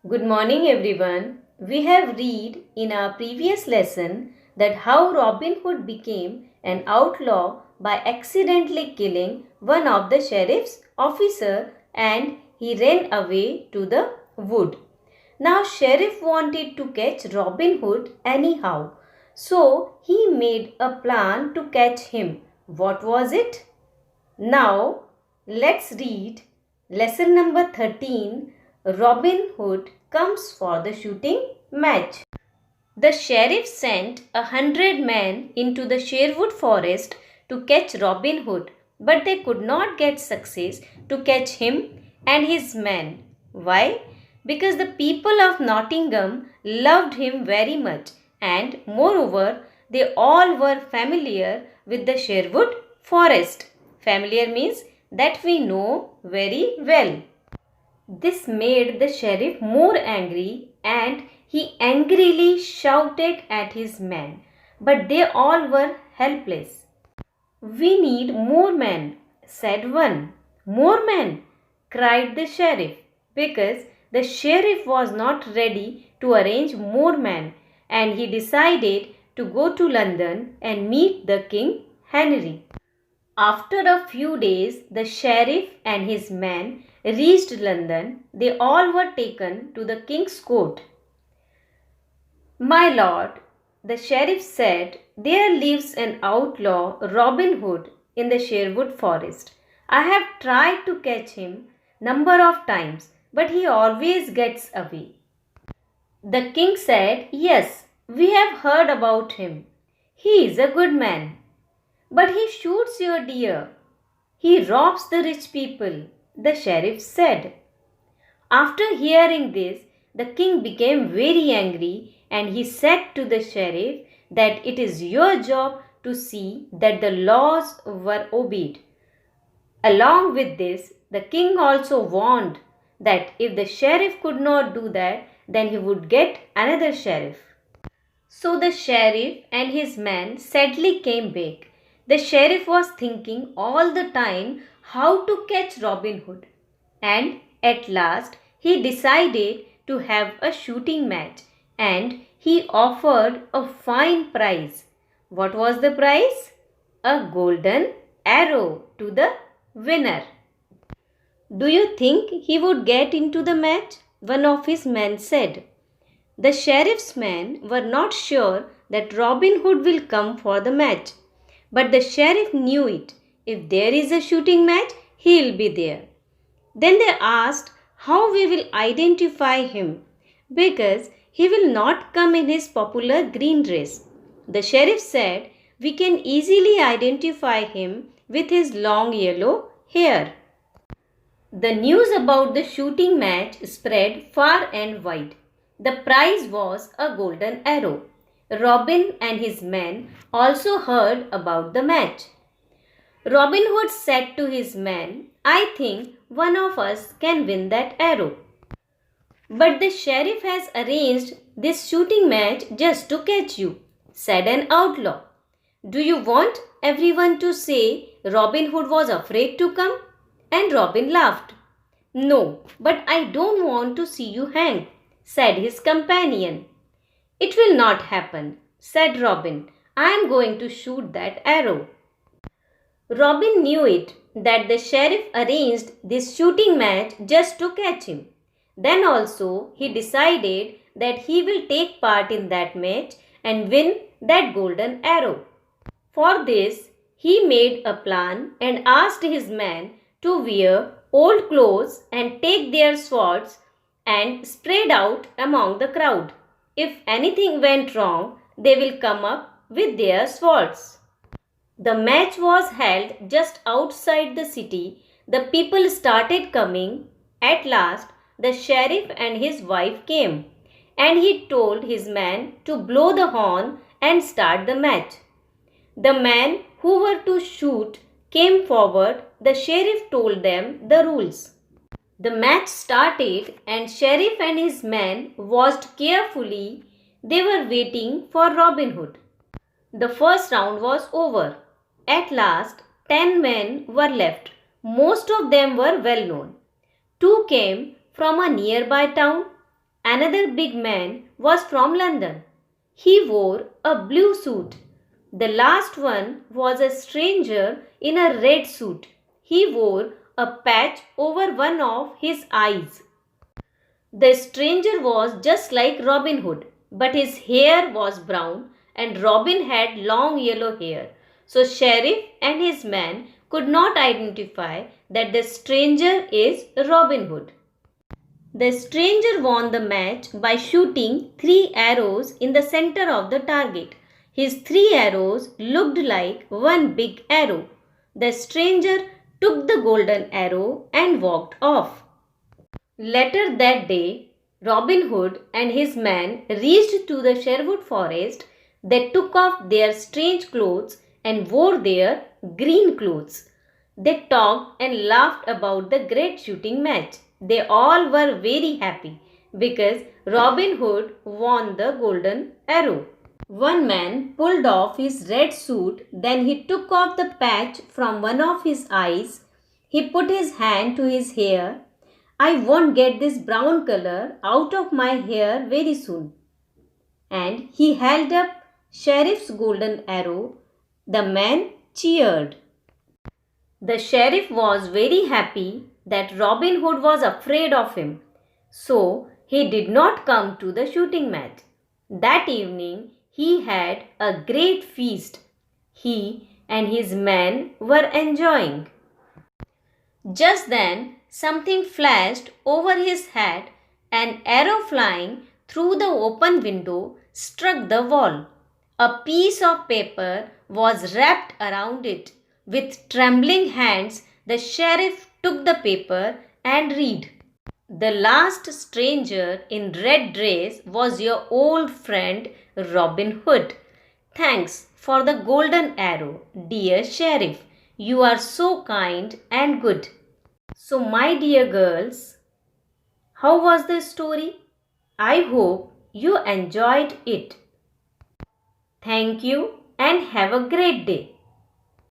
Good morning everyone. We have read in our previous lesson that how Robin Hood became an outlaw by accidentally killing one of the sheriff's officer and he ran away to the wood. Now sheriff wanted to catch Robin Hood anyhow. So he made a plan to catch him. What was it? Now, let's read lesson number 13. Robin Hood comes for the shooting match. The sheriff sent 100 men into the Sherwood forest to catch Robin Hood, but they could not get success to catch him and his men. Why? Because the people of Nottingham loved him very much, and moreover, they all were familiar with the Sherwood forest. Familiar means that we know very well. This made the sheriff more angry and he angrily shouted at his men, but they all were helpless. We need more men, said one. More men, cried the sheriff, because the sheriff was not ready to arrange more men and he decided to go to London and meet the King Henry. After a few days, the sheriff and his men reached London. They all were taken to the king's court. My lord, the sheriff said, there lives an outlaw, Robin Hood, in the Sherwood forest. I have tried to catch him number of times, but he always gets away. The king said, yes, we have heard about him. He is a good man. But he shoots your deer. He robs the rich people, the sheriff said. After hearing this, the king became very angry and he said to the sheriff that it is your job to see that the laws were obeyed. Along with this, the king also warned that if the sheriff could not do that, then he would get another sheriff. So the sheriff and his men sadly came back. The sheriff was thinking all the time how to catch Robin Hood, and at last he decided to have a shooting match and he offered a fine prize. What was the prize? A golden arrow to the winner. Do you think he would get into the match? One of his men said. The sheriff's men were not sure that Robin Hood will come for the match. But the sheriff knew it. If there is a shooting match, he will be there. Then they asked how we will identify him, because he will not come in his popular green dress. The sheriff said we can easily identify him with his long yellow hair. The news about the shooting match spread far and wide. The prize was a golden arrow. Robin and his men also heard about the match. Robin Hood said to his men, I think one of us can win that arrow. But the sheriff has arranged this shooting match just to catch you, said an outlaw. Do you want everyone to say Robin Hood was afraid to come? And Robin laughed. No, but I don't want to see you hang, said his companion. It will not happen, said Robin. I am going to shoot that arrow. Robin knew it that the sheriff arranged this shooting match just to catch him. Then also he decided that he will take part in that match and win that golden arrow. For this, he made a plan and asked his men to wear old clothes and take their swords and spread out among the crowd. If anything went wrong, they will come up with their swords. The match was held just outside the city. The people started coming. At last, the sheriff and his wife came, and he told his men to blow the horn and start the match. The men who were to shoot came forward. The sheriff told them the rules. The match started and sheriff and his men watched carefully. They were waiting for Robin Hood. The first round was over. At last, 10 men were left. Most of them were well known. Two came from a nearby town another big man, was from London. He wore a blue suit. The last one was a stranger in a red suit. He wore a patch over one of his eyes. The stranger was just like Robin Hood, but his hair was brown and Robin had long yellow hair. So Sheriff and his man could not identify that the stranger is Robin Hood. The stranger won the match by shooting 3 arrows in the center of the target. His 3 arrows looked like one big arrow. The stranger took the golden arrow and walked off. Later that day, Robin Hood and his men reached to the Sherwood forest. They took off their strange clothes and wore their green clothes. They talked and laughed about the great shooting match. They all were very happy because Robin Hood won the golden arrow. One man pulled off his red suit, then he took off the patch from one of his eyes. He put his hand to his hair. I won't get this brown color out of my hair very soon. And he held up Sheriff's golden arrow. The man cheered. The sheriff was very happy that Robin Hood was afraid of him, so he did not come to the shooting match. That evening he had a great feast. He and his men were enjoying. Just then something flashed over his head. An arrow flying through the open window struck the wall. A piece of paper was wrapped around it. With trembling hands, the sheriff took the paper and read. The last stranger in red dress was your old friend Robin Hood. Thanks for the golden arrow, dear sheriff. You are so kind and good. So, my dear girls, how was the story? I hope you enjoyed it. Thank you and have a great day.